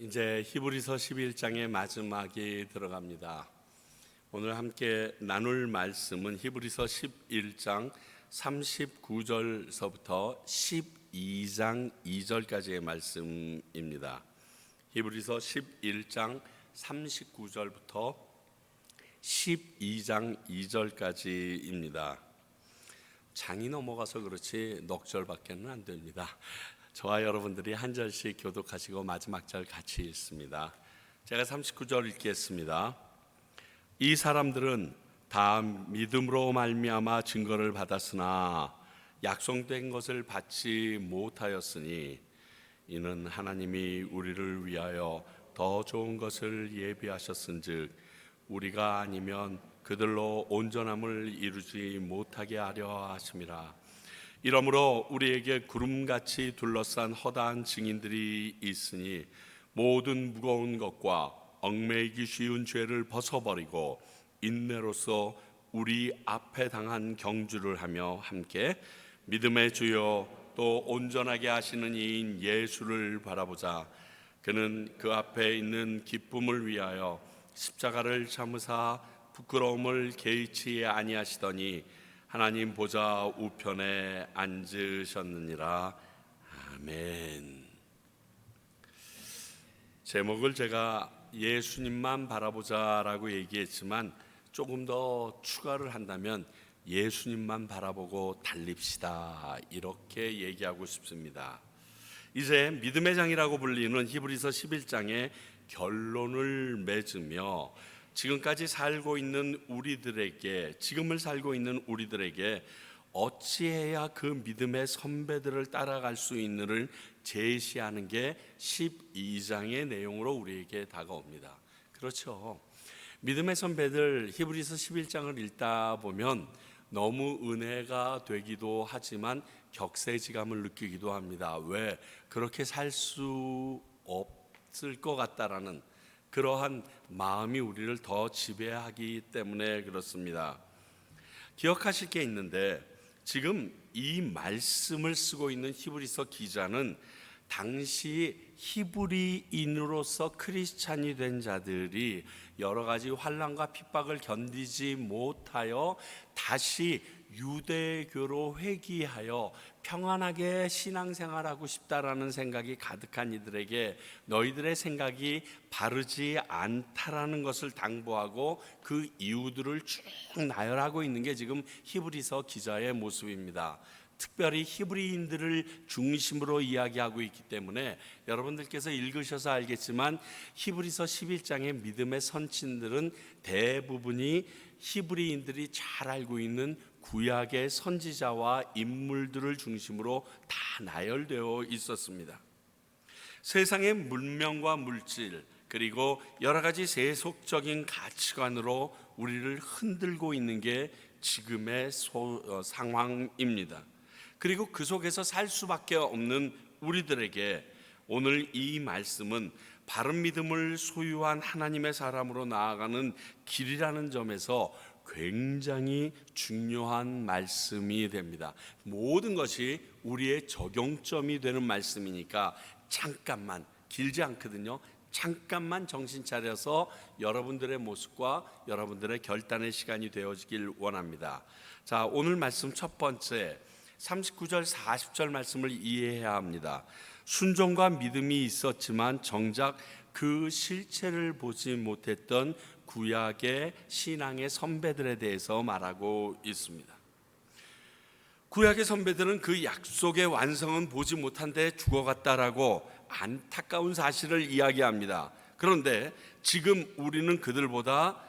이제 히브리서 11장의 마지막이 들어갑니다. 오늘 함께 나눌 말씀은 히브리서 11장 39절서부터 12장 2절까지의 말씀입니다. 히브리서 11장 39절부터 12장 2절까지입니다. 장이 넘어가서 그렇지 넉절밖에는 안 됩니다. 저와 여러분들이 한 절씩 교독하시고 마지막 절 같이 읽습니다. 제가 39절 읽겠습니다. 이 사람들은 다 믿음으로 말미암아 증거를 받았으나 약속된 것을 받지 못하였으니 이는 하나님이 우리를 위하여 더 좋은 것을 예비하셨은즉 우리가 아니면 그들로 온전함을 이루지 못하게 하려 하심이라. 이러므로 우리에게 구름같이 둘러싼 허다한 증인들이 있으니 모든 무거운 것과 얽매이기 쉬운 죄를 벗어버리고 인내로서 우리 앞에 당한 경주를 하며 함께 믿음의 주요 또 온전하게 하시는 이인 예수를 바라보자. 그는 그 앞에 있는 기쁨을 위하여 십자가를 참으사 부끄러움을 개의치 아니하시더니 하나님 보좌 우편에 앉으셨느니라. 아멘. 제목을 제가 예수님만 바라보자라고 얘기했지만 조금 더 추가를 한다면 예수님만 바라보고 달립시다, 이렇게 얘기하고 싶습니다. 이제 믿음의 장이라고 불리는 히브리서 11장의 결론을 맺으며 지금을 살고 있는 우리들에게 어찌해야 그 믿음의 선배들을 따라갈 수 있는를 제시하는 게 12장의 내용으로 우리에게 다가옵니다. 그렇죠. 믿음의 선배들 히브리서 11장을 읽다 보면 너무 은혜가 되기도 하지만 격세지감을 느끼기도 합니다. 왜? 그렇게 살 수 없을 것 같다라는 그러한 마음이 우리를 더 지배하기 때문에 그렇습니다. 기억하실 게 있는데 지금 이 말씀을 쓰고 있는 히브리서 기자는 당시 히브리인으로서 크리스찬이 된 자들이 여러 가지 환난과 핍박을 견디지 못하여 다시 유대교로 회귀하여 평안하게 신앙생활하고 싶다라는 생각이 가득한 이들에게 너희들의 생각이 바르지 않다라는 것을 당부하고 그 이유들을 쭉 나열하고 있는 게 지금 히브리서 기자의 모습입니다. 특별히 히브리인들을 중심으로 이야기하고 있기 때문에 여러분들께서 읽으셔서 알겠지만 히브리서 11장의 믿음의 선친들은 대부분이 히브리인들이 잘 알고 있는 구약의 선지자와 인물들을 중심으로 다 나열되어 있었습니다. 세상의 문명과 물질 그리고 여러 가지 세속적인 가치관으로 우리를 흔들고 있는 게 지금의 상황입니다. 그리고 그 속에서 살 수밖에 없는 우리들에게 오늘 이 말씀은 바른 믿음을 소유한 하나님의 사람으로 나아가는 길이라는 점에서 굉장히 중요한 말씀이 됩니다. 모든 것이 우리의 적용점이 되는 말씀이니까 잠깐만, 길지 않거든요. 잠깐만 정신 차려서 여러분들의 모습과 여러분들의 결단의 시간이 되어지길 원합니다. 자, 오늘 말씀 첫 번째 39절 40절 말씀을 이해해야 합니다. 순종과 믿음이 있었지만 정작 그 실체를 보지 못했던 구약의 신앙의 선배들에 대해서 말하고 있습니다. 구약의 선배들은 그 약속의 완성은 보지 못한 데 죽어갔다라고 안타까운 사실을 이야기합니다. 그런데 지금 우리는 그들보다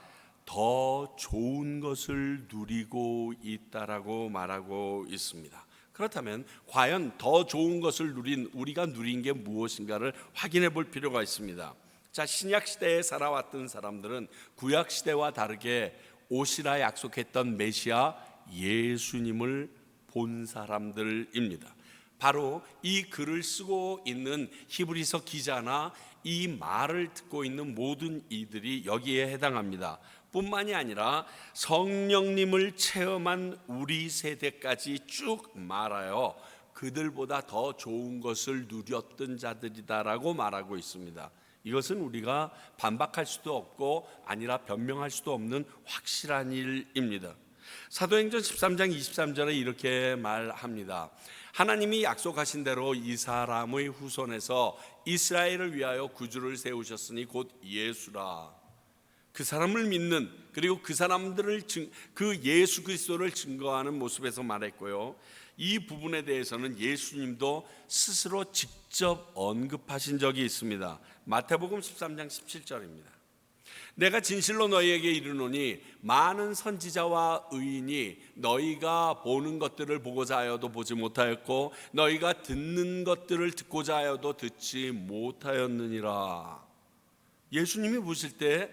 더 좋은 것을 누리고 있다라고 말하고 있습니다. 그렇다면 과연 더 좋은 것을 누린 우리가 누린 게 무엇인가를 확인해 볼 필요가 있습니다. 자, 신약 시대에 살아왔던 사람들은 구약 시대와 다르게 오시라 약속했던 메시아 예수님을 본 사람들입니다. 바로 이 글을 쓰고 있는 히브리서 기자나 이 말을 듣고 있는 모든 이들이 여기에 해당합니다. 뿐만이 아니라 성령님을 체험한 우리 세대까지 쭉 말하여 그들보다 더 좋은 것을 누렸던 자들이다라고 말하고 있습니다. 이것은 우리가 반박할 수도 없고 아니라 변명할 수도 없는 확실한 일입니다. 사도행전 13장 23절에 이렇게 말합니다. 하나님이 약속하신 대로 이 사람의 후손에서 이스라엘을 위하여 구주를 세우셨으니 곧 예수라. 그 사람을 믿는, 그리고 그 사람들을 그 예수 그리스도를 증거하는 모습에서 말했고요. 이 부분에 대해서는 예수님도 스스로 직접 언급하신 적이 있습니다. 마태복음 13장 17절입니다. 내가 진실로 너희에게 이르노니 많은 선지자와 의인이 너희가 보는 것들을 보고자 하여도 보지 못하였고 너희가 듣는 것들을 듣고자 하여도 듣지 못하였느니라. 예수님이 보실 때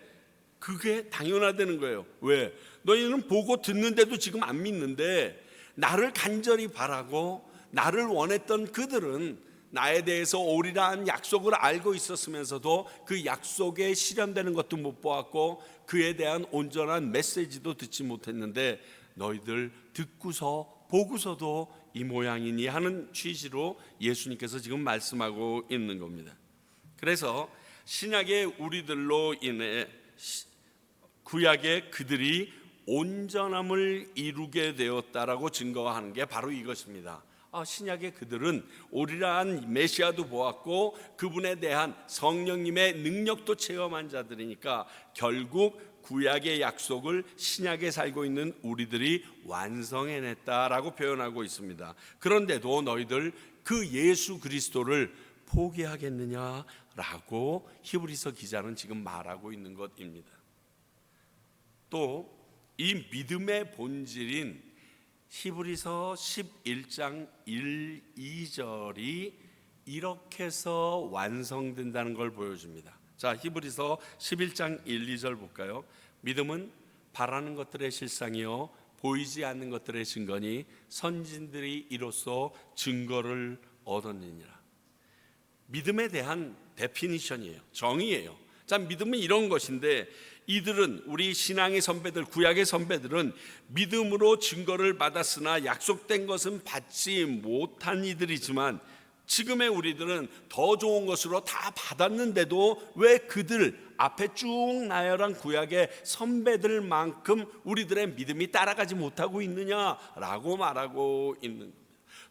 그게 당연하다는 거예요. 왜? 너희는 보고 듣는데도 지금 안 믿는데 나를 간절히 바라고 나를 원했던 그들은 나에 대해서 오리라는 약속을 알고 있었으면서도 그 약속에 실현되는 것도 못 보았고 그에 대한 온전한 메시지도 듣지 못했는데 너희들 듣고서 보고서도 이 모양이니 하는 취지로 예수님께서 지금 말씀하고 있는 겁니다. 그래서 신약의 우리들로 인해 구약의 그들이 온전함을 이루게 되었다라고 증거하는 게 바로 이것입니다. 신약의 그들은 오리라한 메시아도 보았고 그분에 대한 성령님의 능력도 체험한 자들이니까 결국 구약의 약속을 신약에 살고 있는 우리들이 완성해냈다라고 표현하고 있습니다. 그런데도 너희들 그 예수 그리스도를 포기하겠느냐라고 히브리서 기자는 지금 말하고 있는 것입니다. 또 이 믿음의 본질인 히브리서 11장 1, 2절이 이렇게 해서 완성된다는 걸 보여줍니다. 자, 히브리서 11장 1, 2절 볼까요? 믿음은 바라는 것들의 실상이요 보이지 않는 것들의 증거니 선진들이 이로써 증거를 얻었느니라. 믿음에 대한 데피니션이에요. 정의예요. 자, 믿음은 이런 것인데 이들은 우리 신앙의 선배들, 구약의 선배들은 믿음으로 증거를 받았으나 약속된 것은 받지 못한 이들이지만 지금의 우리들은 더 좋은 것으로 다 받았는데도 왜 그들 앞에 쭉 나열한 구약의 선배들만큼 우리들의 믿음이 따라가지 못하고 있느냐라고 말하고 있는 겁니다.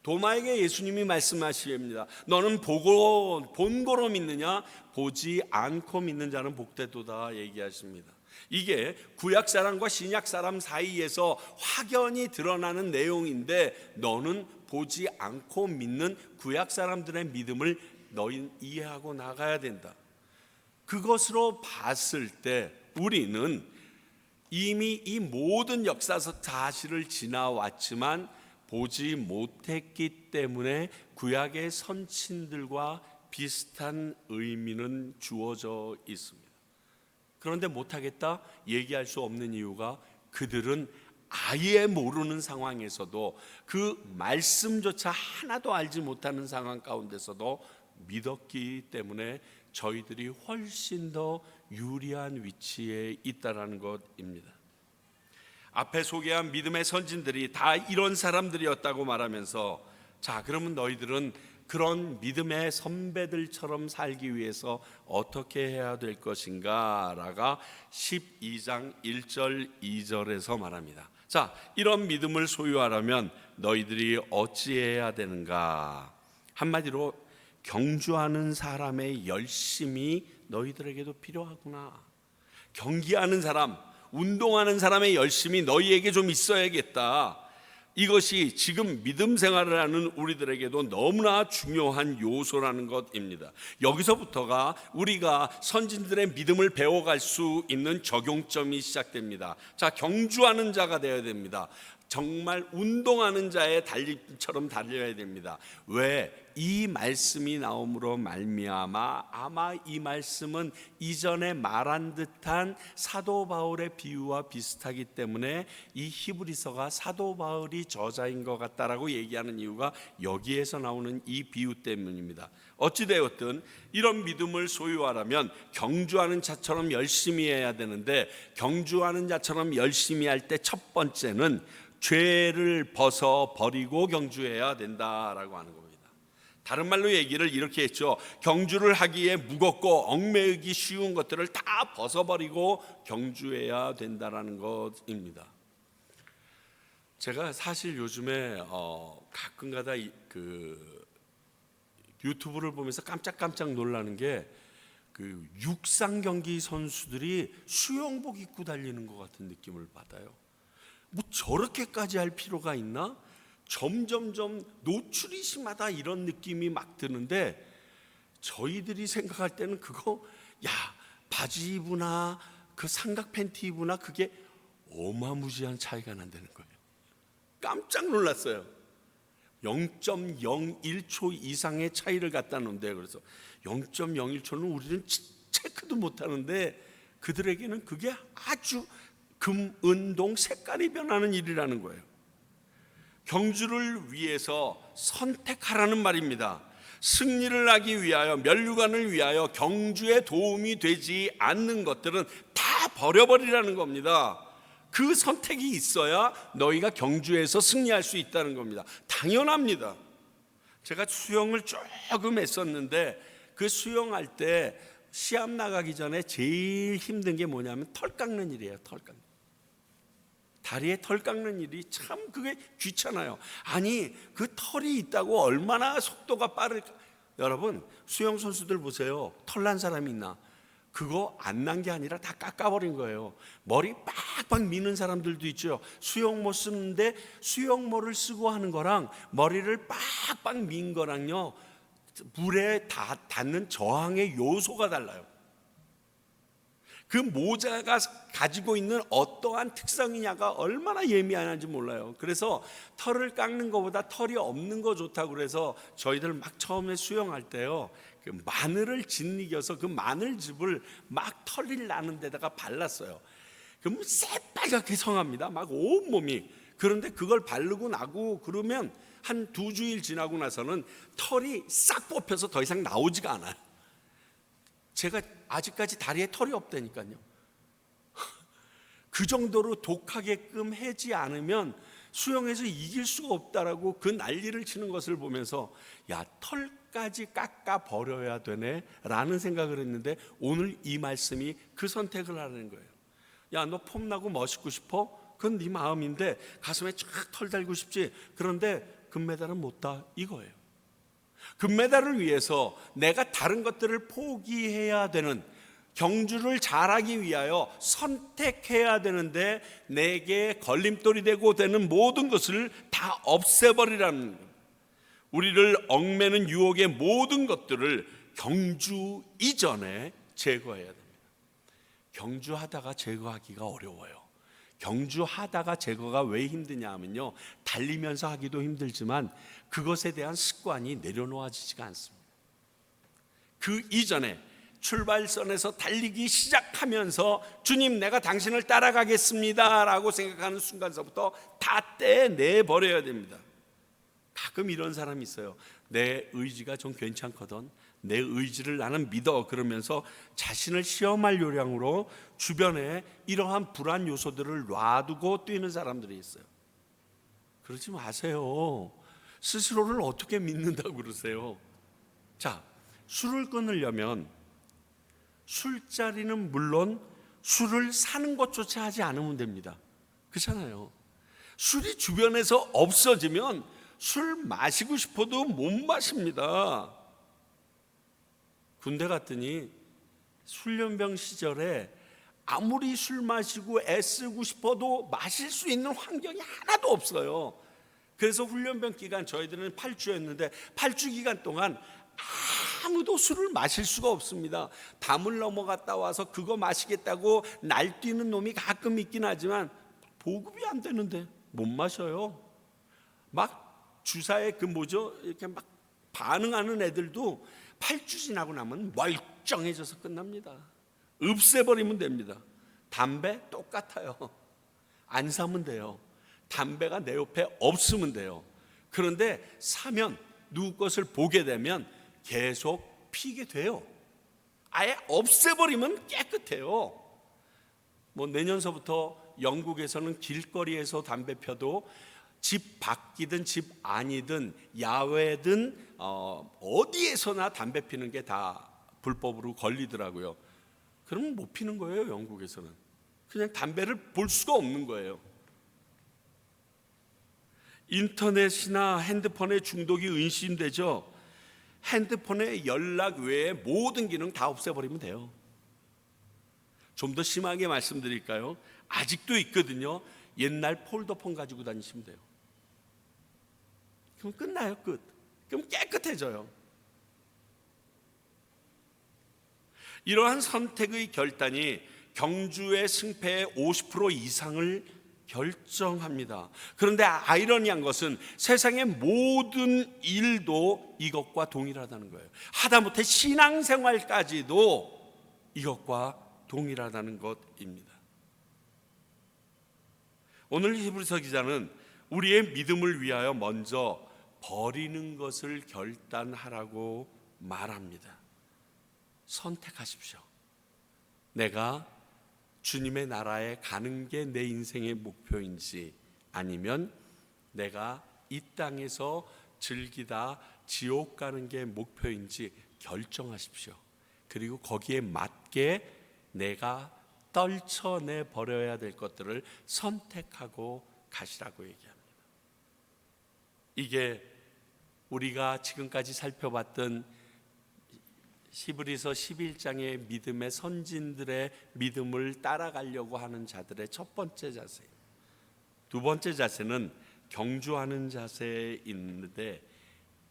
도마에게 예수님이 말씀하십니다. 너는 보고 본고로 믿느냐 보지 않고 믿는 자는 복되도다 얘기하십니다. 이게 구약 사람과 신약 사람 사이에서 확연히 드러나는 내용인데 너는 보지 않고 믿는 구약 사람들의 믿음을 너희는 이해하고 나가야 된다. 그것으로 봤을 때 우리는 이미 이 모든 역사적 사실을 지나왔지만 보지 못했기 때문에 구약의 선친들과 비슷한 의미는 주어져 있습니다. 그런데 못하겠다 얘기할 수 없는 이유가 그들은 아예 모르는 상황에서도 그 말씀조차 하나도 알지 못하는 상황 가운데서도 믿었기 때문에 저희들이 훨씬 더 유리한 위치에 있다라는 것입니다. 앞에 소개한 믿음의 선진들이 다 이런 사람들이었다고 말하면서 자, 그러면 너희들은 그런 믿음의 선배들처럼 살기 위해서 어떻게 해야 될 것인가 라가 12장 1절 2절에서 말합니다. 자, 이런 믿음을 소유하려면 너희들이 어찌해야 되는가? 한마디로 경주하는 사람의 열심이 너희들에게도 필요하구나. 경기하는 사람, 운동하는 사람의 열심이 너희에게 좀 있어야겠다. 이것이 지금 믿음 생활을 하는 우리들에게도 너무나 중요한 요소라는 것입니다. 여기서부터가 우리가 선진들의 믿음을 배워갈 수 있는 적용점이 시작됩니다. 자, 경주하는 자가 되어야 됩니다. 정말 운동하는 자의 달림처럼 달려야 됩니다. 왜? 이 말씀이 나옴으로 말미암아 아마 이 말씀은 이전에 말한 듯한 사도 바울의 비유와 비슷하기 때문에 이 히브리서가 사도 바울이 저자인 것 같다라고 얘기하는 이유가 여기에서 나오는 이 비유 때문입니다. 어찌되었든 이런 믿음을 소유하려면 경주하는 자처럼 열심히 해야 되는데 경주하는 자처럼 열심히 할 때 첫 번째는 죄를 벗어 버리고 경주해야 된다라고 하는 겁니다. 다른 말로 얘기를 이렇게 했죠. 경주를 하기에 무겁고 얽매이기 쉬운 것들을 다 벗어버리고 경주해야 된다라는 것입니다. 제가 사실 요즘에 가끔가다 그 유튜브를 보면서 깜짝깜짝 놀라는 게 그 육상 경기 선수들이 수영복 입고 달리는 것 같은 느낌을 받아요. 뭐 저렇게까지 할 필요가 있나? 점점점 노출이 심하다 이런 느낌이 막 드는데, 저희들이 생각할 때는 그거 바지 입으나 그 삼각 팬티 입으나 그게 어마무지한 차이가 난다는 거예요. 깜짝 놀랐어요. 0.01초 이상의 차이를 갖다 놓는데, 그래서 0.01초는 우리는 체크도 못하는데 그들에게는 그게 아주 금은동 색깔이 변하는 일이라는 거예요. 경주를 위해서 선택하라는 말입니다. 승리를 하기 위하여, 면류관을 위하여 경주에 도움이 되지 않는 것들은 다 버려버리라는 겁니다. 그 선택이 있어야 너희가 경주에서 승리할 수 있다는 겁니다. 당연합니다. 제가 수영을 조금 했었는데 그 수영할 때 시합 나가기 전에 제일 힘든 게 뭐냐면 털 깎는 일이에요. 털 깎는. 다리에 털 깎는 일이 참 그게 귀찮아요. 아니 그 털이 있다고 얼마나 속도가 빠를까. 여러분 수영 선수들 보세요. 털 난 사람이 있나? 그거 안 난 게 아니라 다 깎아버린 거예요. 머리 빡빡 미는 사람들도 있죠. 수영모 쓰는데 수영모를 쓰고 하는 거랑 머리를 빡빡 민 거랑요, 물에 닿는 저항의 요소가 달라요. 그 모자가 가지고 있는 어떠한 특성이냐가 얼마나 예민한지 몰라요. 그래서 털을 깎는 것보다 털이 없는 거 좋다고 그래서 저희들 막 처음에 수영할 때요, 그 마늘을 짓이겨서 그 마늘즙을 막 털이 나는 데다가 발랐어요. 그럼 새빨갛게 성합니다. 막 온몸이. 그런데 그걸 바르고 나고 그러면 한 2주일 지나고 나서는 털이 싹 뽑혀서 더 이상 나오지가 않아요. 제가 아직까지 다리에 털이 없다니까요. 그 정도로 독하게끔 하지 않으면 수영에서 이길 수가 없다라고 그 난리를 치는 것을 보면서 털까지 깎아 버려야 되네 라는 생각을 했는데, 오늘 이 말씀이 그 선택을 하는 거예요. 너 폼나고 멋있고 싶어? 그건 네 마음인데 가슴에 쫙 털 달고 싶지. 그런데 금메달은 못 따 이거예요. 금메달을 위해서 내가 다른 것들을 포기해야 되는, 경주를 잘하기 위하여 선택해야 되는데 내게 걸림돌이 되고 되는 모든 것을 다 없애버리라는 거예요. 우리를 얽매는 유혹의 모든 것들을 경주 이전에 제거해야 됩니다. 경주하다가 제거하기가 어려워요. 경주하다가 제거가 왜 힘드냐 하면요, 달리면서 하기도 힘들지만 그것에 대한 습관이 내려놓아지지가 않습니다. 그 이전에 출발선에서 달리기 시작하면서 주님 내가 당신을 따라가겠습니다 라고 생각하는 순간서부터 다 떼내버려야 됩니다. 가끔 이런 사람이 있어요. 내 의지가 좀 괜찮거든, 내 의지를 나는 믿어, 그러면서 자신을 시험할 요량으로 주변에 이러한 불안 요소들을 놔두고 뛰는 사람들이 있어요. 그러지 마세요. 스스로를 어떻게 믿는다고 그러세요? 자, 술을 끊으려면 술자리는 물론 술을 사는 것조차 하지 않으면 됩니다. 그렇잖아요. 술이 주변에서 없어지면 술 마시고 싶어도 못 마십니다. 군대 갔더니 훈련병 시절에 아무리 술 마시고 애쓰고 싶어도 마실 수 있는 환경이 하나도 없어요. 그래서 훈련병 기간, 저희들은 8주였는데 8주 기간 동안 아무도 술을 마실 수가 없습니다. 담을 넘어갔다 와서 그거 마시겠다고 날뛰는 놈이 가끔 있긴 하지만 보급이 안 되는데 못 마셔요. 막 주사에 이렇게 막 반응하는 애들도 8주 지나고 나면 멀쩡해져서 끝납니다. 없애버리면 됩니다. 담배 똑같아요. 안 사면 돼요. 담배가 내 옆에 없으면 돼요. 그런데 사면 누구 것을 보게 되면 계속 피게 돼요. 아예 없애버리면 깨끗해요. 내년서부터 영국에서는 길거리에서 담배 펴도 집 밖이든 집 안이든 야외든 어디에서나 담배 피는 게 다 불법으로 걸리더라고요. 그러면 못 피는 거예요. 영국에서는 그냥 담배를 볼 수가 없는 거예요. 인터넷이나 핸드폰의 중독이 의심되죠. 핸드폰의 연락 외에 모든 기능 다 없애버리면 돼요. 좀 더 심하게 말씀드릴까요? 아직도 있거든요. 옛날 폴더폰 가지고 다니시면 돼요. 그럼 끝나요. 끝. 그럼 깨끗해져요. 이러한 선택의 결단이 경주의 승패의 50% 이상을 결정합니다. 그런데 아이러니한 것은 세상의 모든 일도 이것과 동일하다는 거예요. 하다못해 신앙생활까지도 이것과 동일하다는 것입니다. 오늘 히브리서 기자는 우리의 믿음을 위하여 먼저 버리는 것을 결단하라고 말합니다. 선택하십시오. 내가 주님의 나라에 가는 게 내 인생의 목표인지 아니면 내가 이 땅에서 즐기다 지옥 가는 게 목표인지 결정하십시오. 그리고 거기에 맞게 내가 떨쳐내 버려야 될 것들을 선택하고 가시라고 얘기합니다. 이게 우리가 지금까지 살펴봤던 히브리서 11장의 믿음의 선진들의 믿음을 따라가려고 하는 자들의 첫 번째 자세입니다. 두 번째 자세는 경주하는 자세에 있는데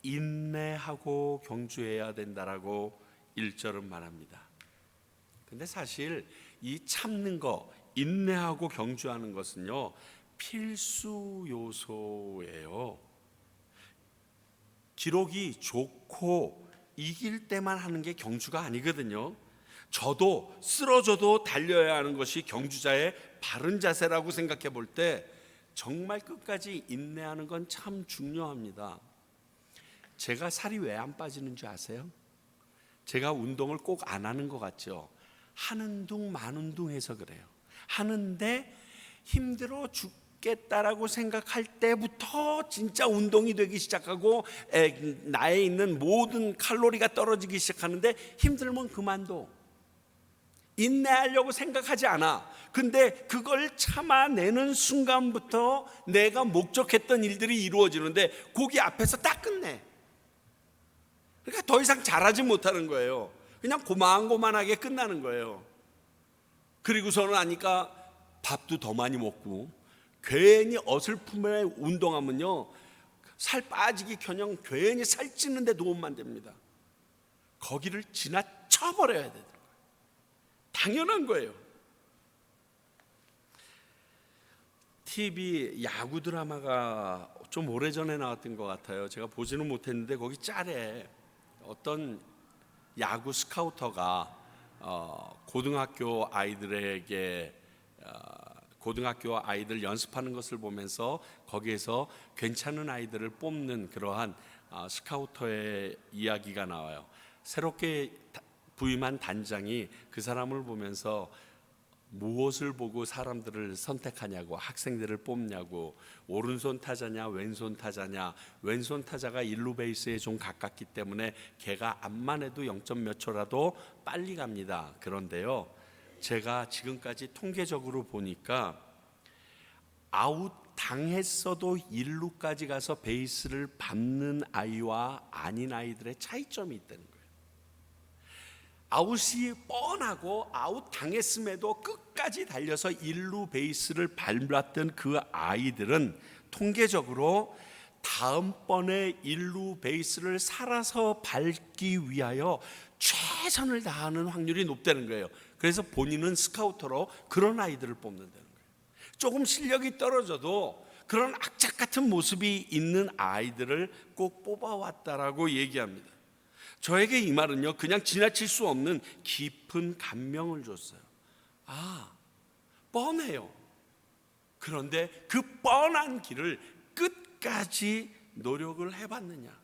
인내하고 경주해야 된다라고 1절은 말합니다. 근데 사실 이 참는 거, 인내하고 경주하는 것은요, 필수 요소예요. 기록이 좋고 이길 때만 하는 게 경주가 아니거든요. 저도 쓰러져도 달려야 하는 것이 경주자의 바른 자세라고 생각해 볼 때 정말 끝까지 인내하는 건 참 중요합니다. 제가 살이 왜 안 빠지는 줄 아세요? 제가 운동을 꼭 안 하는 것 같죠? 하는 둥 마는 둥 해서 그래요. 하는데 힘들어 죽겠다라고 생각할 때부터 진짜 운동이 되기 시작하고 나에 있는 모든 칼로리가 떨어지기 시작하는데 힘들면 그만둬. 인내하려고 생각하지 않아. 근데 그걸 참아내는 순간부터 내가 목적했던 일들이 이루어지는데 거기 앞에서 딱 끝내. 그러니까 더 이상 잘하지 못하는 거예요. 그냥 고만고만하게 끝나는 거예요. 그리고서는 하니까 밥도 더 많이 먹고 괜히 어설픔에 운동하면요 살 빠지기커녕 괜히 살찌는 데 도움만 됩니다. 거기를 지나쳐 버려야 되는 거예요. 당연한 거예요. TV 야구 드라마가 좀 오래전에 나왔던 것 같아요. 제가 보지는 못했는데 거기 짤에 어떤 야구 스카우터가 고등학교 아이들에게 고등학교 아이들 연습하는 것을 보면서 거기에서 괜찮은 아이들을 뽑는 그러한 스카우터의 이야기가 나와요. 새롭게 부임한 단장이 그 사람을 보면서 무엇을 보고 사람들을 선택하냐고, 학생들을 뽑냐고, 오른손 타자냐 왼손 타자냐, 왼손 타자가 1루 베이스에 좀 가깝기 때문에 걔가 앞만 해도 0점 몇 초라도 빨리 갑니다. 그런데요 제가 지금까지 통계적으로 보니까 아웃 당했어도 1루까지 가서 베이스를 밟는 아이와 아닌 아이들의 차이점이 있다는 거예요. 아웃이 뻔하고 아웃 당했음에도 끝까지 달려서 1루 베이스를 밟았던 그 아이들은 통계적으로 다음번에 1루 베이스를 살아서 밟기 위하여 최선을 다하는 확률이 높다는 거예요. 그래서 본인은 스카우터로 그런 아이들을 뽑는다는 거예요. 조금 실력이 떨어져도 그런 악착 같은 모습이 있는 아이들을 꼭 뽑아왔다라고 얘기합니다. 저에게 이 말은요 그냥 지나칠 수 없는 깊은 감명을 줬어요. 뻔해요. 그런데 그 뻔한 길을 끝까지 노력을 해봤느냐.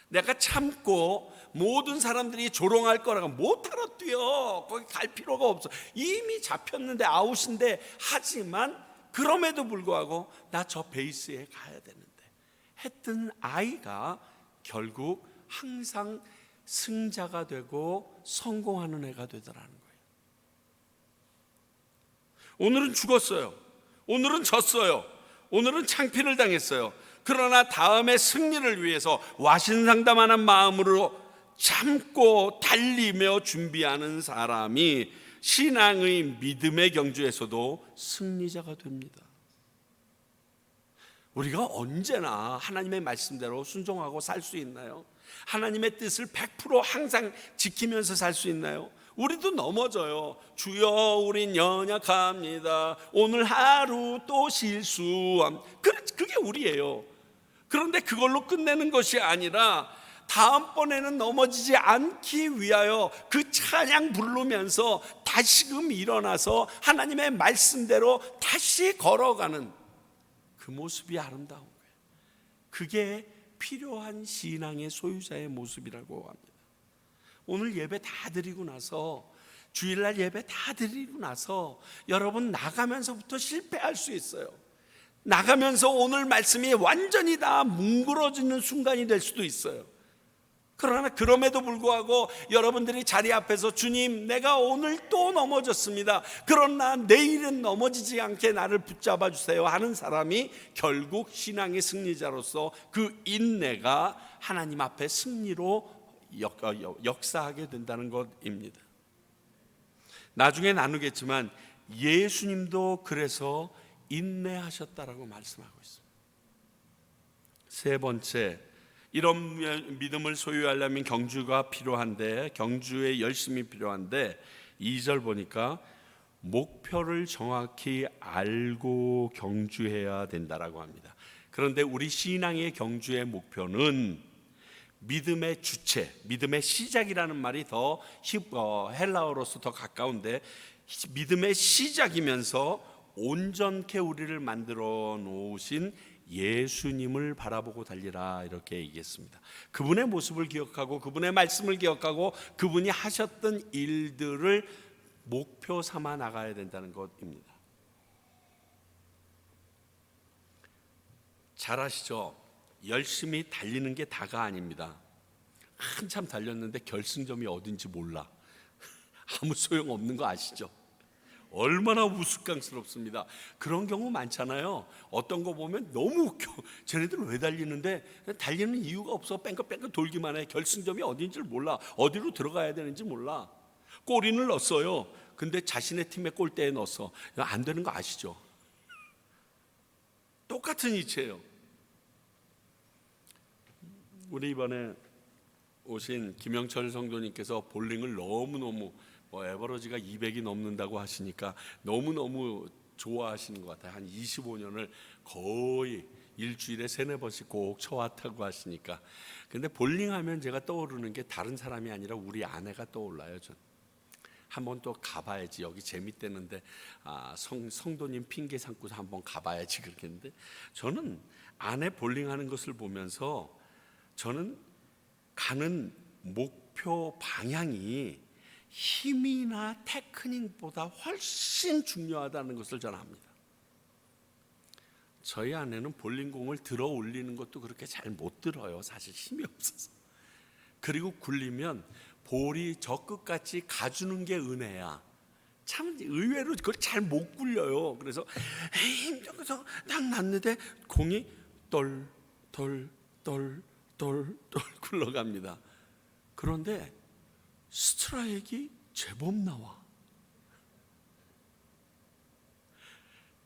내가 참고 모든 사람들이 조롱할 거라고 못하러 뛰어. 거기 갈 필요가 없어. 이미 잡혔는데 아웃인데. 하지만 그럼에도 불구하고 나 저 베이스에 가야 되는데 했던 아이가 결국 항상 승자가 되고 성공하는 애가 되더라는 거예요. 오늘은 죽었어요. 오늘은 졌어요. 오늘은 창피를 당했어요. 그러나 다음에 승리를 위해서 와신상담하는 마음으로 참고 달리며 준비하는 사람이 신앙의 믿음의 경주에서도 승리자가 됩니다. 우리가 언제나 하나님의 말씀대로 순종하고 살 수 있나요? 하나님의 뜻을 100% 항상 지키면서 살 수 있나요? 우리도 넘어져요. 주여 우린 연약합니다. 오늘 하루 또 실수함. 그게 우리예요. 그런데 그걸로 끝내는 것이 아니라 다음번에는 넘어지지 않기 위하여 그 찬양 부르면서 다시금 일어나서 하나님의 말씀대로 다시 걸어가는 그 모습이 아름다운 거예요. 그게 필요한 신앙의 소유자의 모습이라고 합니다. 오늘 예배 다 드리고 나서, 주일날 예배 다 드리고 나서 여러분 나가면서부터 실패할 수 있어요. 나가면서 오늘 말씀이 완전히 다 뭉그러지는 순간이 될 수도 있어요. 그러나 그럼에도 불구하고 여러분들이 자리 앞에서 주님, 내가 오늘 또 넘어졌습니다. 그러나 내일은 넘어지지 않게 나를 붙잡아 주세요 하는 사람이 결국 신앙의 승리자로서 그 인내가 하나님 앞에 승리로 역사하게 된다는 것입니다. 나중에 나누겠지만 예수님도 그래서 인내하셨다라고 말씀하고 있습니다. 세 번째, 이런 믿음을 소유하려면 경주가 필요한데, 경주에 열심이 필요한데 2절 보니까 목표를 정확히 알고 경주해야 된다라고 합니다. 그런데 우리 신앙의 경주의 목표는 믿음의 주체, 믿음의 시작이라는 말이 더 헬라어로서 더 가까운데, 믿음의 시작이면서 온전케 우리를 만들어 놓으신 예수님을 바라보고 달리라, 이렇게 얘기했습니다. 그분의 모습을 기억하고 그분의 말씀을 기억하고 그분이 하셨던 일들을 목표 삼아 나가야 된다는 것입니다. 잘 아시죠? 열심히 달리는 게 다가 아닙니다. 한참 달렸는데 결승점이 어딘지 몰라. 아무 소용없는 거 아시죠? 얼마나 우스꽝스럽습니다. 그런 경우 많잖아요. 어떤 거 보면 너무 웃겨. 쟤네들은 왜 달리는데? 달리는 이유가 없어. 뺑긋뺑긋 돌기만 해. 결승점이 어딘지를 몰라. 어디로 들어가야 되는지 몰라. 골인을 넣었어요. 근데 자신의 팀의 골대에 넣었어. 안 되는 거 아시죠? 똑같은 이치예요. 우리 이번에 오신 김영철 성도님께서 볼링을 너무너무 에버러지가 200이 넘는다고 하시니까 너무너무 좋아하시는 것 같아요. 한 25년을 거의 일주일에 3-4번씩 꼭 쳐왔다고 하시니까. 근데 볼링하면 제가 떠오르는 게 다른 사람이 아니라 우리 아내가 떠올라요. 전 한번 또 가봐야지, 여기 재밌대는데 성도님 핑계 삼고서 한번 가봐야지 그렇겠는데, 저는 아내 볼링하는 것을 보면서 저는 가는 목표 방향이 힘이나 테크닉보다 훨씬 중요하다는 것을 저는 압니다. 저희 아내는 볼링공을 들어 올리는 것도 그렇게 잘 못 들어요. 사실 힘이 없어서. 그리고 굴리면 볼이 저 끝까지 가주는 게 은혜야. 참 의외로 그걸 잘 못 굴려요. 그래서 힘줘서 딱 났는데 공이 덜 굴러갑니다. 그런데 스트라이크가 제법 나와.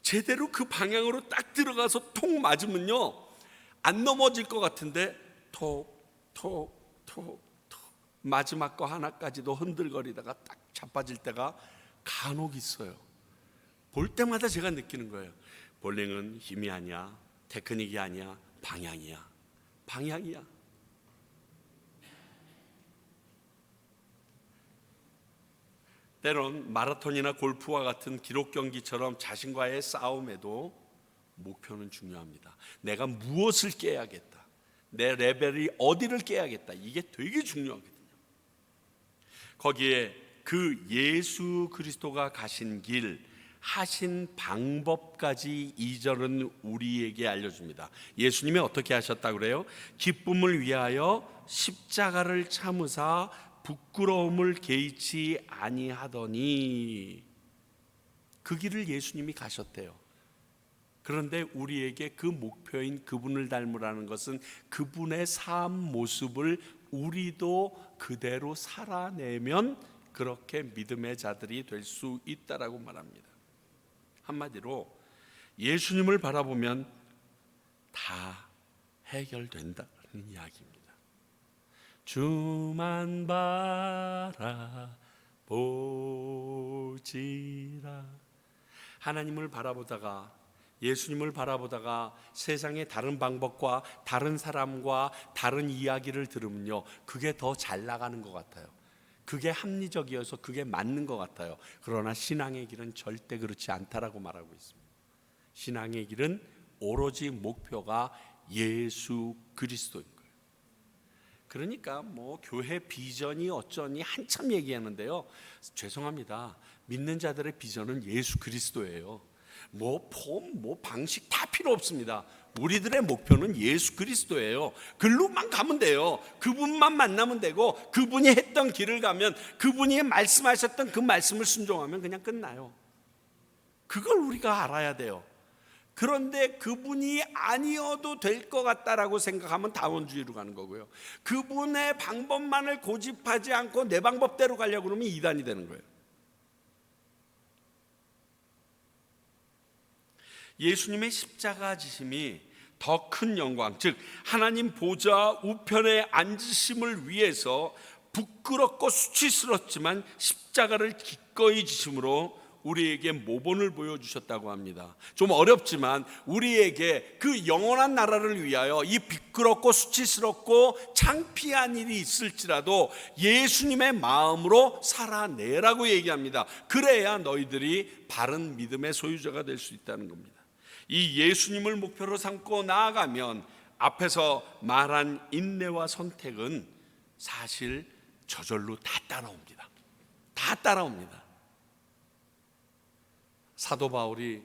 제대로 그 방향으로 딱 들어가서 톡 맞으면요, 안 넘어질 것 같은데 톡 마지막 거 하나까지도 흔들거리다가 딱 자빠질 때가 간혹 있어요. 볼 때마다 제가 느끼는 거예요. 볼링은 힘이 아니야, 테크닉이 아니야, 방향이야. 때론 마라톤이나 골프와 같은 기록 경기처럼 자신과의 싸움에도 목표는 중요합니다. 내가 무엇을 깨야겠다, 내 레벨이 어디를 깨야겠다, 이게 되게 중요하거든요. 거기에 그 예수 그리스도가 가신 길, 하신 방법까지 2절은 우리에게 알려줍니다. 예수님이 어떻게 하셨다고 그래요? 기쁨을 위하여 십자가를 참으사 부끄러움을 개의치 아니하더니, 그 길을 예수님이 가셨대요. 그런데 우리에게 그 목표인 그분을 닮으라는 것은 그분의 삶 모습을 우리도 그대로 살아내면 그렇게 믿음의 자들이 될 수 있다라고 말합니다. 한마디로 예수님을 바라보면 다 해결된다는 이야기입니다. 주만 바라보지라. 하나님을 바라보다가, 예수님을 바라보다가 세상의 다른 방법과 다른 사람과 다른 이야기를 들으면요, 그게 더 잘 나가는 것 같아요. 그게 합리적이어서 그게 맞는 것 같아요. 그러나 신앙의 길은 절대 그렇지 않다라고 말하고 있습니다. 신앙의 길은 오로지 목표가 예수 그리스도인 거예요. 그러니까 뭐 교회 비전이 어쩌니 한참 얘기하는데요, 죄송합니다. 믿는 자들의 비전은 예수 그리스도예요. 뭐 폼, 뭐 방식 다 필요 없습니다. 우리들의 목표는 예수 그리스도예요. 글로만 가면 돼요. 그분만 만나면 되고, 그분이 했던 길을 가면, 그분이 말씀하셨던 그 말씀을 순종하면 그냥 끝나요. 그걸 우리가 알아야 돼요. 그런데 그분이 아니어도 될 것 같다라고 생각하면 다원주의로 가는 거고요, 그분의 방법만을 고집하지 않고 내 방법대로 가려고 그러면 이단이 되는 거예요. 예수님의 십자가 지심이 더 큰 영광, 즉 하나님 보좌 우편에 앉으심을 위해서 부끄럽고 수치스럽지만 십자가를 기꺼이 지심으로 우리에게 모본을 보여주셨다고 합니다. 좀 어렵지만 우리에게 그 영원한 나라를 위하여 이 부끄럽고 수치스럽고 창피한 일이 있을지라도 예수님의 마음으로 살아내라고 얘기합니다. 그래야 너희들이 바른 믿음의 소유자가 될 수 있다는 겁니다. 이 예수님을 목표로 삼고 나아가면 앞에서 말한 인내와 선택은 사실 저절로 다 따라옵니다. 다 따라옵니다. 사도 바울이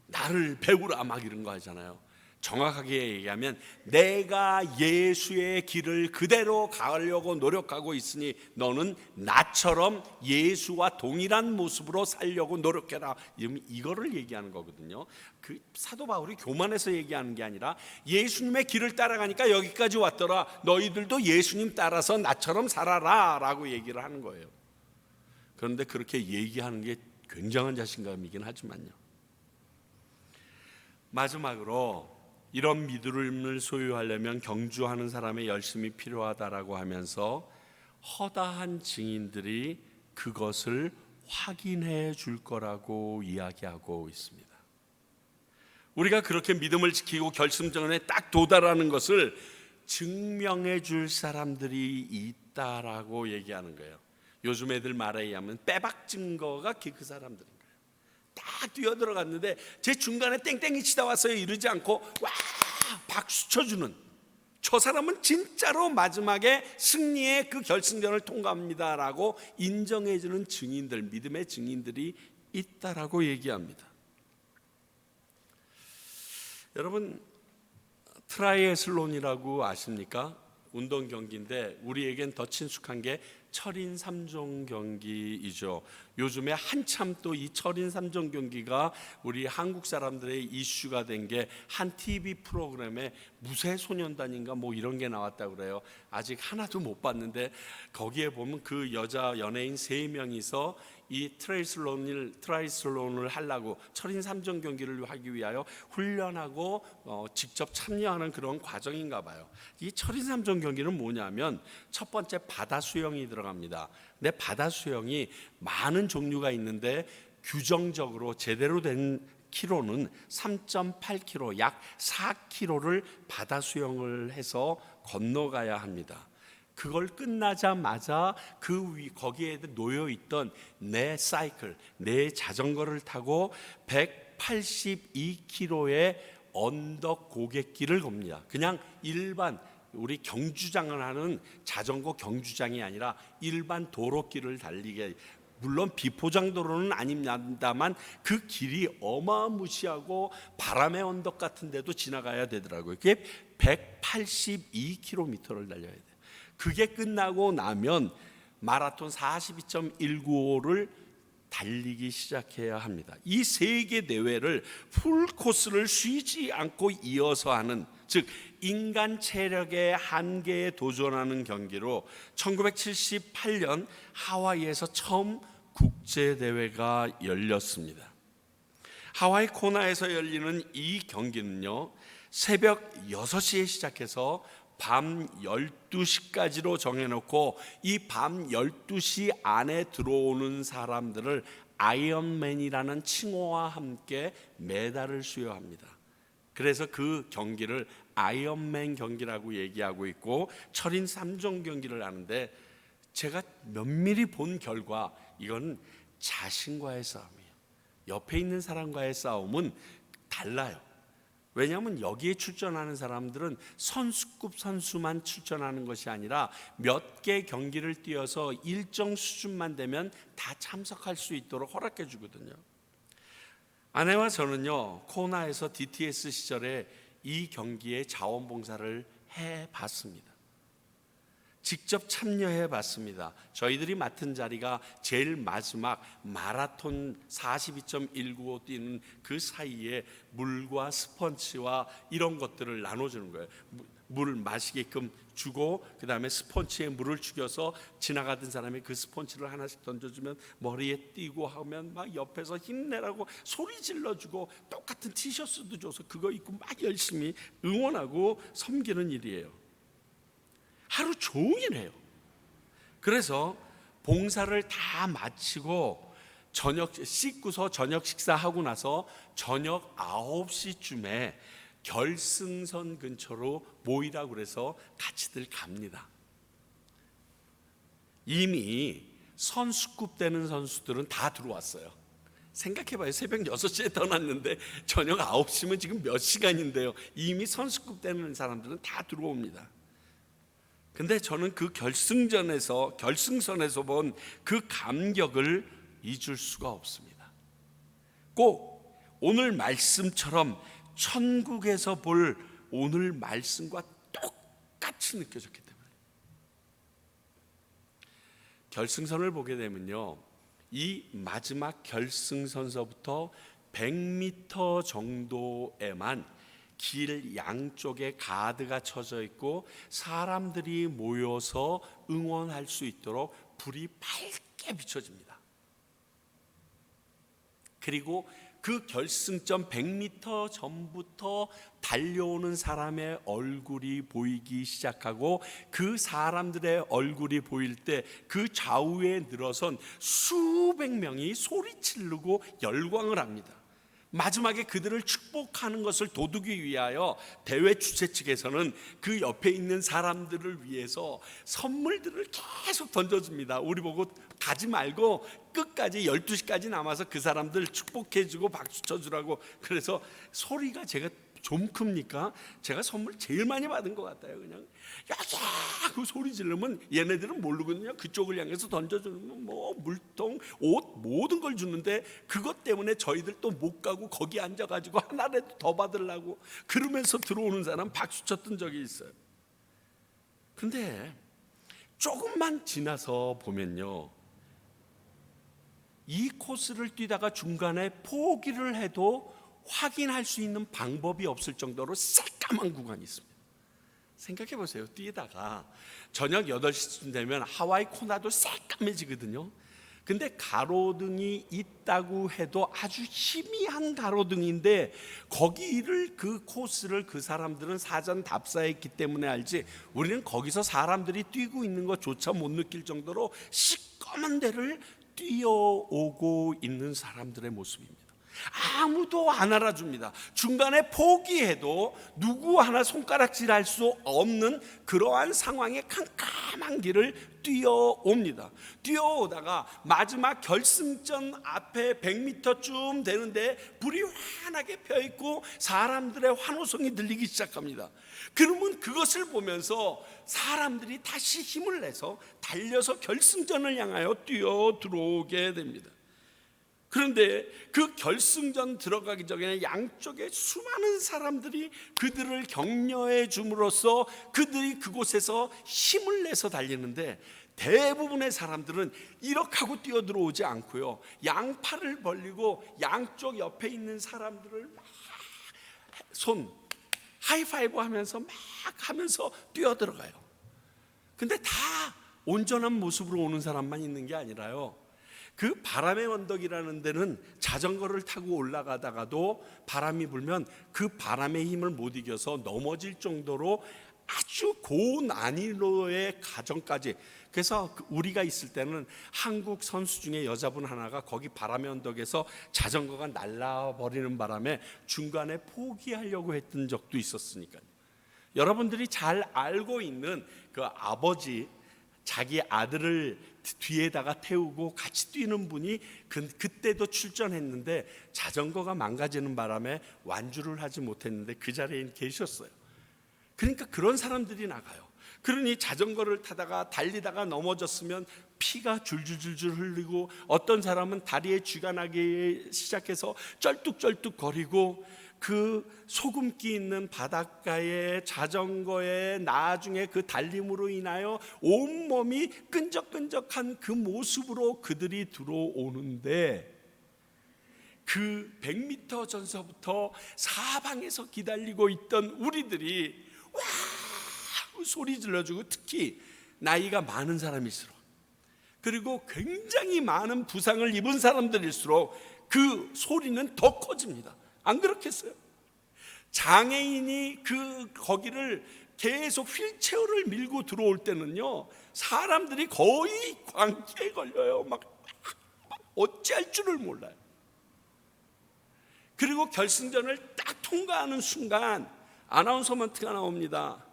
나를 배우라 막 이런 거 하잖아요. 정확하게 얘기하면 내가 예수의 길을 그대로 가려고 노력하고 있으니 너는 나처럼 예수와 동일한 모습으로 살려고 노력해라. 이거를 얘기하는 거거든요. 그 사도 바울이 교만해서 얘기하는 게 아니라 예수님의 길을 따라가니까 여기까지 왔더라. 너희들도 예수님 따라서 나처럼 살아라 라고 얘기를 하는 거예요. 그런데 그렇게 얘기하는 게 굉장한 자신감이긴 하지만요, 마지막으로 이런 믿음을 소유하려면 경주하는 사람의 열심이 필요하다라고 하면서 허다한 증인들이 그것을 확인해 줄 거라고 이야기하고 있습니다. 우리가 그렇게 믿음을 지키고 결심전에 딱 도달하는 것을 증명해 줄 사람들이 있다라고 얘기하는 거예요. 요즘 애들 말에 의하면 빼박 증거가 그 사람들인 거예요. 딱 뛰어들어갔는데 제 중간에 땡땡이 치다 왔어요 이러지 않고 와 박수 쳐주는, 저 사람은 진짜로 마지막에 승리의 그 결승전을 통과합니다라고 인정해주는 증인들, 믿음의 증인들이 있다라고 얘기합니다. 여러분, 트라이애슬론이라고 아십니까? 운동 경기인데 우리에겐 더 친숙한 게 철인 3종 경기이죠. 요즘에 한참 또 이 철인 3종 경기가 우리 한국 사람들의 이슈가 된 게 한 TV 프로그램에 무쇠소년단인가 뭐 이런 게 나왔다고 그래요. 아직 하나도 못 봤는데 거기에 보면 그 여자 연예인 3명이서 이 트라이슬론을 하려고 철인 3종 경기를 하기 위하여 훈련하고 직접 참여하는 그런 과정인가 봐요. 이 철인 3종 경기는 뭐냐면 첫 번째 바다 수영이 들어갑니다. 근데 바다 수영이 많은 종류가 있는데 규정적으로 제대로 된 키로는 3.8km, 약 4km를 바다 수영을 해서 건너가야 합니다. 그걸 끝나자마자 거기에 놓여 있던 내 사이클, 내 자전거를 타고 182km의 언덕 고갯길을 겁니다. 그냥 일반 우리 경주장을 하는 자전거 경주장이 아니라 일반 도로길을 달리게 물론 비포장도로는 아닙니다만 그 길이 어마무시하고 바람의 언덕 같은 데도 지나가야 되더라고요. 그게 182km를 달려야 돼요. 그게 끝나고 나면 마라톤 42.195를 달리기 시작해야 합니다. 이 세계 대회를 풀 코스를 쉬지 않고 이어서 하는, 즉 인간 체력의 한계에 도전하는 경기로 1978년 하와이에서 처음 국제 대회가 열렸습니다. 하와이 코나에서 열리는 이 경기는요, 새벽 6시에 시작해서 밤 12시까지로 정해놓고 이 밤 12시 안에 들어오는 사람들을 아이언맨이라는 칭호와 함께 메달을 수여합니다. 그래서 그 경기를 아이언맨 경기라고 얘기하고 있고, 철인 3종 경기를 하는데, 제가 면밀히 본 결과 이건 자신과의 싸움이에요. 옆에 있는 사람과의 싸움은 달라요. 왜냐하면 여기에 출전하는 사람들은 선수급 선수만 출전하는 것이 아니라 몇 개 경기를 뛰어서 일정 수준만 되면 다 참석할 수 있도록 허락해 주거든요. 아내와 저는요, 코나에서 DTS 시절에 이 경기에 자원봉사를 해봤습니다. 직접 참여해 봤습니다. 저희들이 맡은 자리가 제일 마지막 마라톤 42.195 뛰는 그 사이에 물과 스펀지와 이런 것들을 나눠주는 거예요. 물 마시게끔 주고, 그 다음에 스펀지에 물을 죽여서 지나가던 사람이 그 스펀지를 하나씩 던져주면 머리에 띄고 하면 막 옆에서 힘내라고 소리 질러주고, 똑같은 티셔츠도 줘서 그거 입고 막 열심히 응원하고 섬기는 일이에요. 하루 종일 해요. 그래서 봉사를 다 마치고 저녁 씻고서 저녁 식사하고 나서 저녁 9시쯤에 결승선 근처로 모이라고 그래서 같이들 갑니다. 이미 선수급 되는 선수들은 다 들어왔어요. 생각해봐요. 새벽 6시에 떠났는데 저녁 9시면 지금 몇 시간인데요. 이미 선수급 되는 사람들은 다 들어옵니다. 근데 저는 그 결승선에서 본 그 감격을 잊을 수가 없습니다. 꼭 오늘 말씀처럼 천국에서 볼 오늘 말씀과 똑같이 느껴졌기 때문에. 결승선을 보게 되면요, 이 마지막 결승선서부터 100m 정도에만 길 양쪽에 가드가 쳐져 있고 사람들이 모여서 응원할 수 있도록 불이 밝게 비춰집니다. 그리고 그 결승점 100m 전부터 달려오는 사람의 얼굴이 보이기 시작하고, 그 사람들의 얼굴이 보일 때 그 좌우에 늘어선 수백 명이 소리 지르고 열광을 합니다. 마지막에 그들을 축복하는 것을 도두기 위하여 대회 주최 측에서는 그 옆에 있는 사람들을 위해서 선물들을 계속 던져줍니다. 우리 보고 가지 말고 끝까지 12시까지 남아서 그 사람들 축복해주고 박수 쳐주라고. 그래서 소리가 제가 좀 큽니까? 제가 선물 제일 많이 받은 것 같아요. 그냥 야야 그 소리 지르면 얘네들은 모르거든요. 그쪽을 향해서 던져주는 뭐 물통, 옷, 모든 걸 주는데, 그것 때문에 저희들 또 못 가고 거기 앉아가지고 하나라도 더 받으려고 그러면서 들어오는 사람 박수 쳤던 적이 있어요. 근데 조금만 지나서 보면요, 이 코스를 뛰다가 중간에 포기를 해도 확인할 수 있는 방법이 없을 정도로 새까만 구간이 있습니다. 생각해 보세요. 뛰다가 저녁 8시쯤 되면 하와이 코나도 새까매지거든요. 근데 가로등이 있다고 해도 아주 희미한 가로등인데, 거기를 그 코스를 그 사람들은 사전 답사했기 때문에 알지, 우리는 거기서 사람들이 뛰고 있는 것조차 못 느낄 정도로 시꺼먼 데를 뛰어오고 있는 사람들의 모습입니다. 아무도 안 알아줍니다. 중간에 포기해도 누구 하나 손가락질할 수 없는 그러한 상황에 캄캄한 길을 뛰어옵니다. 뛰어오다가 마지막 결승전 앞에 100m쯤 되는데 불이 환하게 펴있고 사람들의 환호성이 들리기 시작합니다. 그러면 그것을 보면서 사람들이 다시 힘을 내서 달려서 결승전을 향하여 뛰어 들어오게 됩니다. 그런데 그 결승전 들어가기 전에 양쪽에 수많은 사람들이 그들을 격려해 줌으로써 그들이 그곳에서 힘을 내서 달리는데, 대부분의 사람들은 이렇게 하고 뛰어 들어오지 않고요, 양팔을 벌리고 양쪽 옆에 있는 사람들을 막 손 하이파이브 하면서 막 하면서 뛰어 들어가요. 근데 다 온전한 모습으로 오는 사람만 있는 게 아니라요, 그 바람의 언덕이라는 데는 자전거를 타고 올라가다가도 바람이 불면 그 바람의 힘을 못 이겨서 넘어질 정도로 아주 고난이도의 과정까지. 그래서 우리가 있을 때는 한국 선수 중에 여자분 하나가 거기 바람의 언덕에서 자전거가 날라버리는 바람에 중간에 포기하려고 했던 적도 있었으니까요. 여러분들이 잘 알고 있는 그 아버지, 자기 아들을 뒤에다가 태우고 같이 뛰는 분이 그때도 출전했는데 자전거가 망가지는 바람에 완주를 하지 못했는데 그 자리에 계셨어요. 그러니까 그런 사람들이 나가요. 그러니 자전거를 타다가 달리다가 넘어졌으면 피가 줄줄줄줄 흘리고, 어떤 사람은 다리에 쥐가 나기 시작해서 쩔뚝쩔뚝 거리고, 그 소금기 있는 바닷가의 자전거에 나중에 그 달림으로 인하여 온몸이 끈적끈적한 그 모습으로 그들이 들어오는데, 그 100m 전서부터 사방에서 기다리고 있던 우리들이 와 소리 질러주고, 특히 나이가 많은 사람일수록, 그리고 굉장히 많은 부상을 입은 사람들일수록 그 소리는 더 커집니다. 안 그렇겠어요? 장애인이 거기를 계속 휠체어를 밀고 들어올 때는요, 사람들이 거의 광기에 걸려요. 막 어찌할 줄을 몰라요. 그리고 결승전을 딱 통과하는 순간 아나운서먼트가 나옵니다.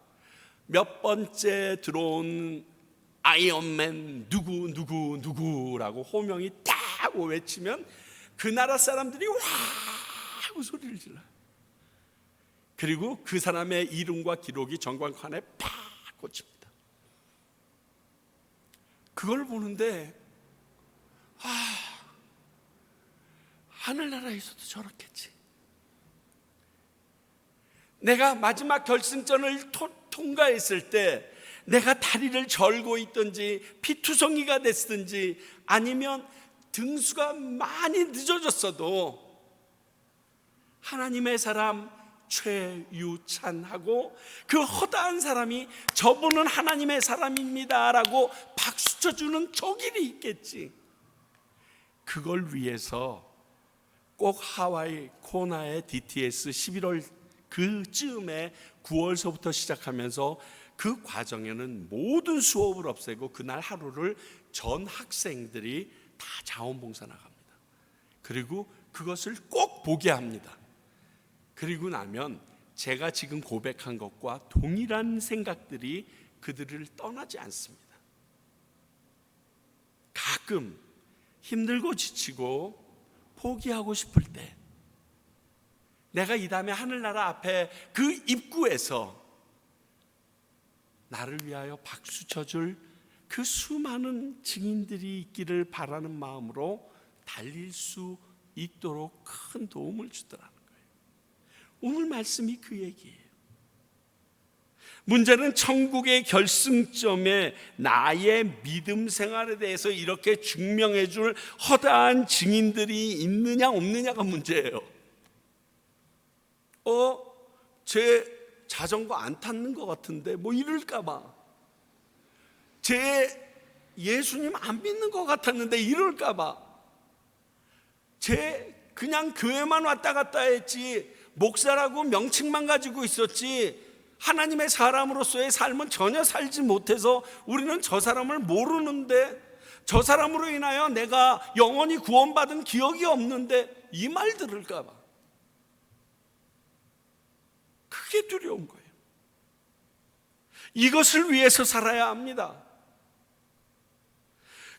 몇 번째 들어온 아이언맨 누구라고 호명이 딱 외치면 그 나라 사람들이 와 하고 소리를 질러요. 그리고 그 사람의 이름과 기록이 전광판에 팍 꽂힙니다. 그걸 보는데 하늘나라에서도 저렇겠지. 내가 마지막 결승전을 통과했을 때 내가 다리를 절고 있든지 피투성이가 됐든지 아니면 등수가 많이 늦어졌어도 하나님의 사람 최유찬하고 그 허다한 사람이 저분은 하나님의 사람입니다라고 박수 쳐주는 저 길이 있겠지. 그걸 위해서 꼭 하와이 코나의 DTS 11월 그쯤에 9월서부터 시작하면서 그 과정에는 모든 수업을 없애고 그날 하루를 전 학생들이 다 자원봉사 나갑니다. 그리고 그것을 꼭 보게 합니다. 그리고 나면 제가 지금 고백한 것과 동일한 생각들이 그들을 떠나지 않습니다. 가끔 힘들고 지치고 포기하고 싶을 때 내가 이 다음에 하늘나라 앞에 그 입구에서 나를 위하여 박수 쳐줄 그 수많은 증인들이 있기를 바라는 마음으로 달릴 수 있도록 큰 도움을 주더라는 거예요. 오늘 말씀이 그 얘기예요. 문제는 천국의 결승점에 나의 믿음 생활에 대해서 이렇게 증명해 줄 허다한 증인들이 있느냐 없느냐가 문제예요. 제 자전거 안 탔는 것 같은데 뭐 이럴까 봐. 제 예수님 안 믿는 것 같았는데 이럴까 봐. 제 그냥 교회만 왔다 갔다 했지 목사라고 명칭만 가지고 있었지 하나님의 사람으로서의 삶은 전혀 살지 못해서 우리는 저 사람을 모르는데 저 사람으로 인하여 내가 영원히 구원받은 기억이 없는데 이 말 들을까 봐 그게 두려운 거예요. 이것을 위해서 살아야 합니다.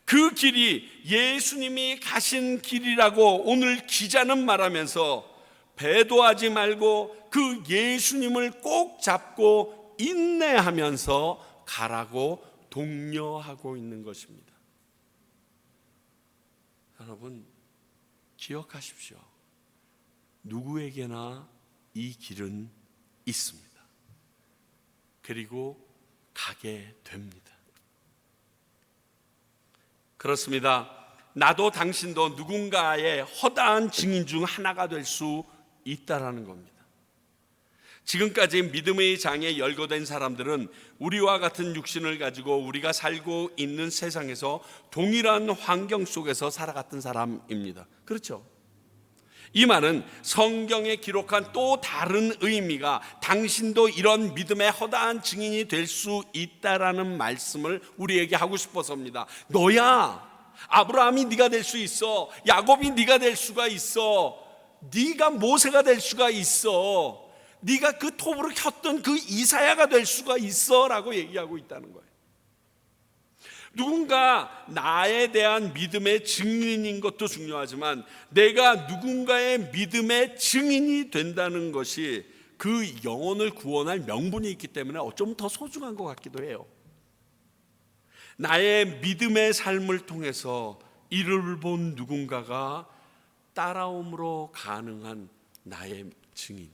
그 길이 예수님이 가신 길이라고 오늘 기자는 말하면서 배도하지 말고 그 예수님을 꼭 잡고 인내하면서 가라고 독려하고 있는 것입니다. 여러분, 기억하십시오. 누구에게나 이 길은 있습니다. 그리고 가게 됩니다. 그렇습니다. 나도 당신도 누군가의 허다한 증인 중 하나가 될 수 있다라는 겁니다. 지금까지 믿음의 장에 열거된 사람들은 우리와 같은 육신을 가지고 우리가 살고 있는 세상에서 동일한 환경 속에서 살아갔던 사람입니다. 그렇죠? 이 말은 성경에 기록한 또 다른 의미가 당신도 이런 믿음의 허다한 증인이 될 수 있다라는 말씀을 우리에게 하고 싶어서입니다. 너야, 아브라함이 네가 될 수 있어. 야곱이 네가 될 수가 있어. 네가 모세가 될 수가 있어. 네가 그 톱으로 켰던 그 이사야가 될 수가 있어 라고 얘기하고 있다는 거예요. 누군가 나에 대한 믿음의 증인인 것도 중요하지만 내가 누군가의 믿음의 증인이 된다는 것이 그 영혼을 구원할 명분이 있기 때문에 어쩌면 더 소중한 것 같기도 해요. 나의 믿음의 삶을 통해서 이를 본 누군가가 따라옴으로 가능한 나의 증인,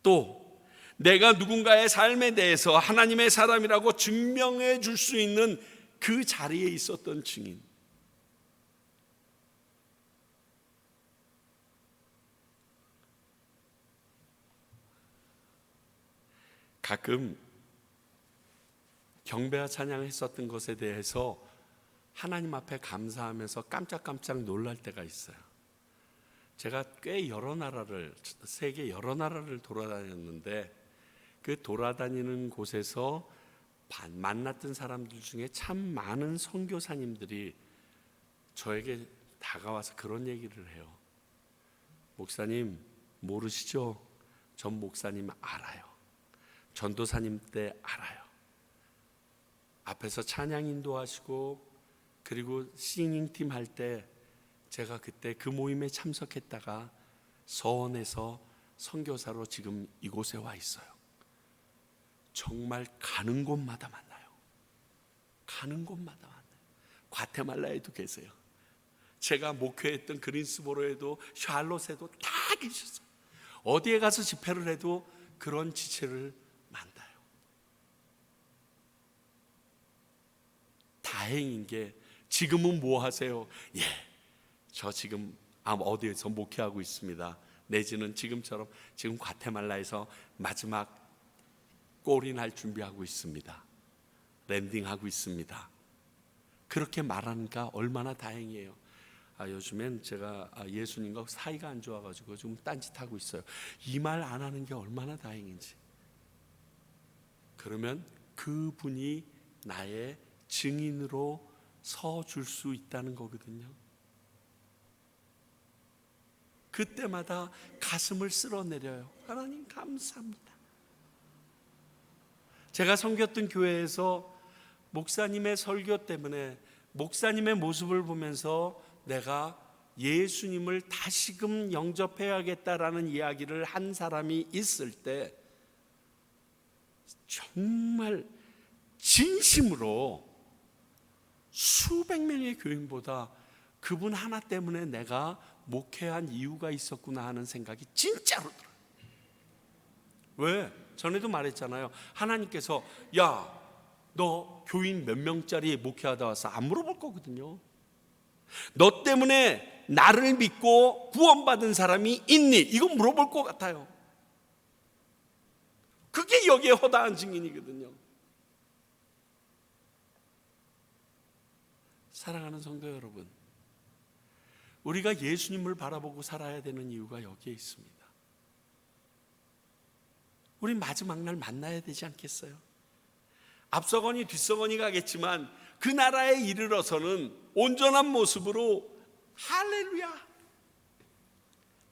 또 내가 누군가의 삶에 대해서 하나님의 사람이라고 증명해 줄 수 있는 그 자리에 있었던 증인. 가끔 경배와 찬양했었던 것에 대해서 하나님 앞에 감사하면서 깜짝깜짝 놀랄 때가 있어요. 제가 꽤 여러 나라를, 세계 여러 나라를 돌아다녔는데 그 돌아다니는 곳에서 만났던 사람들 중에 참 많은 선교사님들이 저에게 다가와서 그런 얘기를 해요. 목사님 모르시죠? 전 목사님 알아요. 전도사님 때 알아요. 앞에서 찬양 인도하시고 그리고 싱잉팀 할 때 제가 그때 그 모임에 참석했다가 서원에서 선교사로 지금 이곳에 와 있어요. 정말 가는 곳마다 만나요. 가는 곳마다 만나요. 과테말라에도 계세요. 제가 목회했던 그린스보로에도 샬롯에도 다 계셨어요. 어디에 가서 집회를 해도 그런 지체를 만나요. 다행인 게 지금은 뭐 하세요? 예, 저 지금 어디에서 목회하고 있습니다. 내지는 지금처럼 지금 과테말라에서 마지막 골인할 준비하고 있습니다. 랜딩하고 있습니다. 그렇게 말하니까 얼마나 다행이에요. 요즘엔 제가 예수님과 사이가 안 좋아가지고 좀 딴짓하고 있어요. 이 말 안 하는 게 얼마나 다행인지. 그러면 그분이 나의 증인으로 서줄 수 있다는 거거든요. 그때마다 가슴을 쓸어내려요. 하나님 감사합니다. 제가 섬겼던 교회에서 목사님의 설교 때문에 목사님의 모습을 보면서 내가 예수님을 다시금 영접해야겠다라는 이야기를 한 사람이 있을 때 정말 진심으로 수백 명의 교인보다 그분 하나 때문에 내가 목회한 이유가 있었구나 하는 생각이 진짜로 들어요. 왜? 전에도 말했잖아요. 하나님께서 야, 너 교인 몇 명짜리 목회하다 와서 안 물어볼 거거든요. 너 때문에 나를 믿고 구원받은 사람이 있니? 이거 물어볼 것 같아요. 그게 여기에 허다한 증인이거든요. 사랑하는 성도 여러분, 우리가 예수님을 바라보고 살아야 되는 이유가 여기에 있습니다. 우리 마지막 날 만나야 되지 않겠어요? 앞서거니 뒤서거니 가겠지만 그 나라에 이르러서는 온전한 모습으로 할렐루야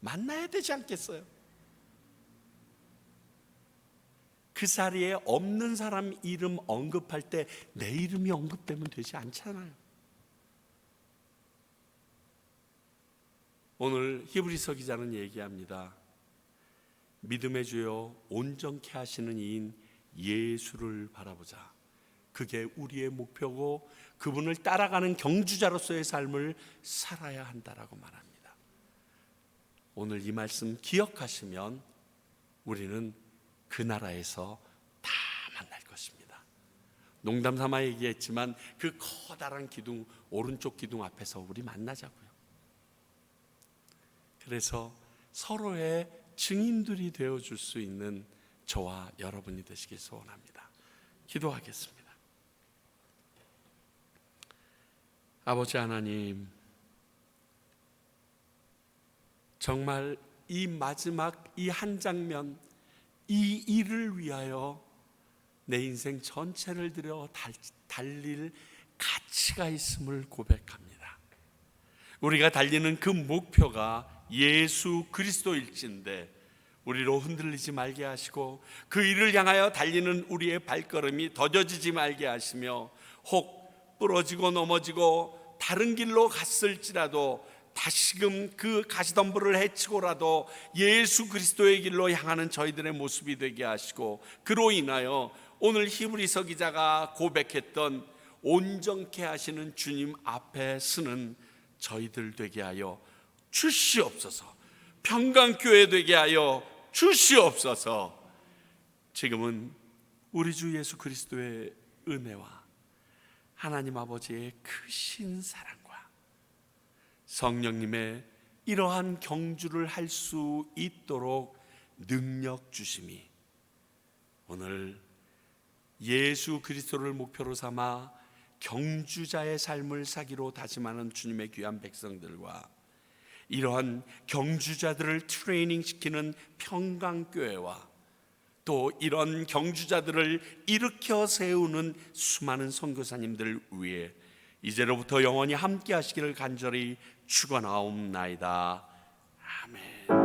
만나야 되지 않겠어요? 그 자리에 없는 사람 이름 언급할 때 내 이름이 언급되면 되지 않잖아요. 오늘 히브리서 기자는 얘기합니다. 믿음의 주요 온전케 하시는 이인 예수를 바라보자. 그게 우리의 목표고 그분을 따라가는 경주자로서의 삶을 살아야 한다라고 말합니다. 오늘 이 말씀 기억하시면 우리는 그 나라에서 다 만날 것입니다. 농담 삼아 얘기했지만 그 커다란 기둥, 오른쪽 기둥 앞에서 우리 만나자고요. 그래서 서로의 증인들이 되어줄 수 있는 저와 여러분이 되시길 소원합니다. 기도하겠습니다. 아버지 하나님, 정말 이 마지막 이 한 장면, 이 일을 위하여 내 인생 전체를 들여 달릴 가치가 있음을 고백합니다. 우리가 달리는 그 목표가 예수 그리스도일진데 우리로 흔들리지 말게 하시고 그 일을 향하여 달리는 우리의 발걸음이 더뎌지지 말게 하시며 혹 부러지고 넘어지고 다른 길로 갔을지라도 다시금 그 가시덤불을 헤치고라도 예수 그리스도의 길로 향하는 저희들의 모습이 되게 하시고 그로 인하여 오늘 히브리서 기자가 고백했던 온전케 하시는 주님 앞에 서는 저희들 되게 하여 주시옵소서. 평강교회 되게 하여 주시옵소서. 지금은 우리 주 예수 그리스도의 은혜와 하나님 아버지의 크신 사랑과 성령님의 이러한 경주를 할 수 있도록 능력 주심이 오늘 예수 그리스도를 목표로 삼아 경주자의 삶을 사기로 다짐하는 주님의 귀한 백성들과 이러한 경주자들을 트레이닝시키는 평강교회와 또 이런 경주자들을 일으켜 세우는 수많은 선교사님들 위해 이제로부터 영원히 함께 하시기를 간절히 축원하옵나이다. 아멘.